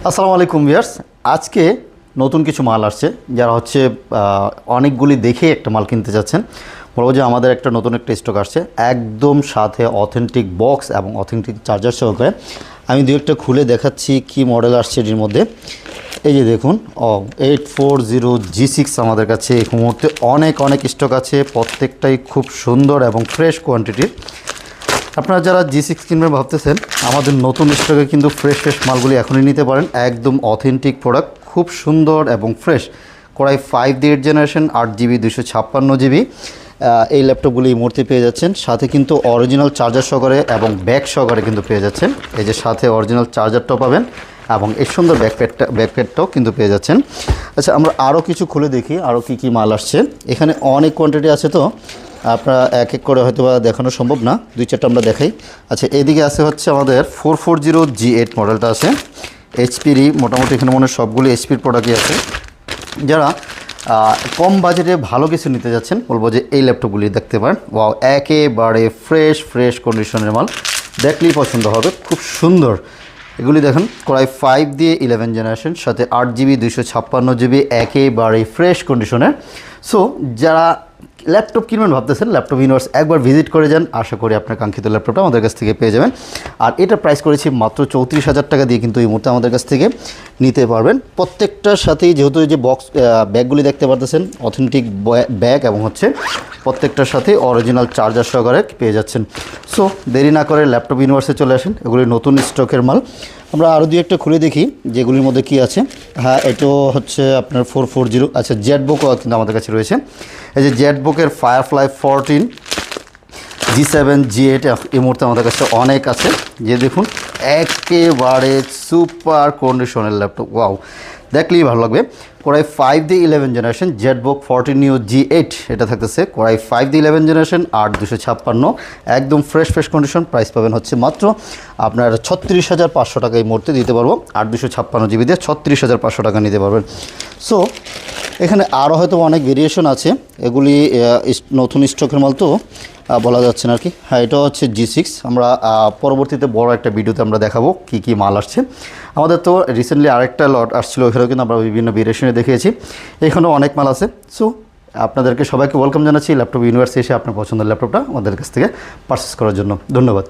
আসসালামু আলাইকুম ভিউয়ার্স। আজকে নতুন কিছু মাল আসছে, যারা হচ্ছে অনেকগুলি দেখে একটা মাল কিনতে যাচ্ছেন, বলবো যে আমাদের নতুন একটা স্টক আসছে, একদম সাথে অথেন্টিক বক্স এবং অথেন্টিক চার্জার সহকারে। আমি দু একটা খুলে দেখাচ্ছি কি মডেল আসছে এর মধ্যে। এই যে দেখুন, 840G6 আমাদের কাছে এই মুহূর্তে অনেক স্টক আছে, প্রত্যেকটাই খুব সুন্দর এবং ফ্রেশ কোয়ান্টিটির। আপনারা যারা G6 কিনবেন ভাবতেছেন, আমাদের নতুন স্টকে কিন্তু ফ্রেশ মালগুলি এখনই নিতে পারেন। একদম অথেন্টিক প্রোডাক্ট, খুব সুন্দর এবং fresh. Core i 5 8 generation 8GB 256GB এই ল্যাপটপগুলি এই মুহূর্তে পেয়ে যাচ্ছেন। সাথে কিন্তু অরিজিনাল চার্জার সহকারে এবং ব্যাগ সহকারে কিন্তু পেয়ে যাচ্ছেন। এই যে সাথে অরিজিনাল চার্জারটাও পাবেন এবং এই সুন্দর ব্যাকপ্যাডটাও কিন্তু পেয়ে যাচ্ছেন। আচ্ছা, আমরা আরও কিছু খুলে দেখি আরও কী মাল আসছে। এখানে অনেক কোয়ান্টিটি আছে, তো আপনারা এক এক করে হয়তো বা দেখানো সম্ভব না, দুই চারটা আমরা দেখাই। আচ্ছা, এদিকে আছে হচ্ছে আমাদের 440G8 মডেলটা আছে, এইচপিরই। মোটামুটি এখানে মনে হয় সবগুলি এইচপির প্রোডাক্টই আছে। যারা কম বাজেটে ভালো কিছু নিতে যাচ্ছেন, বলবো যে এই ল্যাপটপগুলি দেখতে পারেন। ওয়াও, একেবারে ফ্রেশ কন্ডিশনের মাল, দেখলেই পছন্দ হবে, খুব সুন্দর। এগুলি দেখেন, কোরাই 5 দিয়ে 11 জেনারেশন, সাথে 8GB 256GB, একেবারে ফ্রেশ কন্ডিশনের। সো যারা ল্যাপটপ কিনবেন ভাবতেছেন, ল্যাপটপ ইউনিভার্স একবার ভিজিট করে যান, আশা করি আপনার কাঙ্ক্ষিত ল্যাপটপটা আমাদের কাছ থেকে পেয়ে যাবেন। আর এটা প্রাইস করেছি মাত্র 34,000 টাকা দিয়ে, কিন্তু এই মুহূর্তে আমাদের কাছ থেকে নিতে পারবেন। প্রত্যেকটার সাথেই যেহেতু এই যে বক্স ব্যাগগুলি দেখতে পারতেছেন, অথেন্টিক ব্যাগ এবং হচ্ছে প্রত্যেকটার সাথে অরিজিনাল চার্জার সহকারে পেয়ে যাচ্ছেন। সো দেরি না করে ল্যাপটপ ইউনিভার্সে চলে আসেন, এগুলি নতুন স্টকের মাল। আমরা আরও দুই একটা খুলে দেখি যেগুলির মধ্যে কি আছে। হ্যাঁ, এটাও হচ্ছে আপনার 440। আচ্ছা, জেটবুকও কিন্তু আমাদের কাছে রয়েছে। এই যে জেটবুকের ফায়ারফ্লাই 14 G7 G8 এই মুহূর্তে আমাদের কাছে অনেক আছে। যে দেখুন, একেবারে সুপার কন্ডিশনের ল্যাপটপ, ওয়াও, দেখলেই ভালো লাগবে। কোরাই 5 দিয়ে 11 জেনারেশন জেটবুক 14 নিউ G8 এটা থাকতেছে। কোরাই 5 দিয়ে 11 জেনারেশন 8256, একদম ফ্রেশ কন্ডিশন। প্রাইস পাবেন হচ্ছে মাত্র আপনার 36,500 টাকা এই মুহূর্তে দিতে পারবো। 8256GB দিয়ে 36,500 টাকা নিতে পারবেন। সো এখানে আরও হয়তো অনেক ভেরিয়েশন আছে, এগুলি নতুন স্টকের মাল তো বলা যাচ্ছে না আর কি। হ্যাঁ, এটা হচ্ছে G6। আমরা পরবর্তীতে বড় একটা ভিডিওতে আমরা দেখাবো কি মাল আসছে। আমাদের তো রিসেন্টলি আরেকটা লট আসছিল, ওইখানেও কিন্তু আমরা বিভিন্ন ভেরিয়েশনে দেখিয়েছি। এখানেও অনেক মাল আছে। সো আপনাদেরকে সবাইকে ওয়েলকাম জানাচ্ছি ল্যাপটপ ইউনিভার্সে এসে আপনার পছন্দের ল্যাপটপটা আমাদের কাছ থেকে পারচেস করার জন্য। ধন্যবাদ।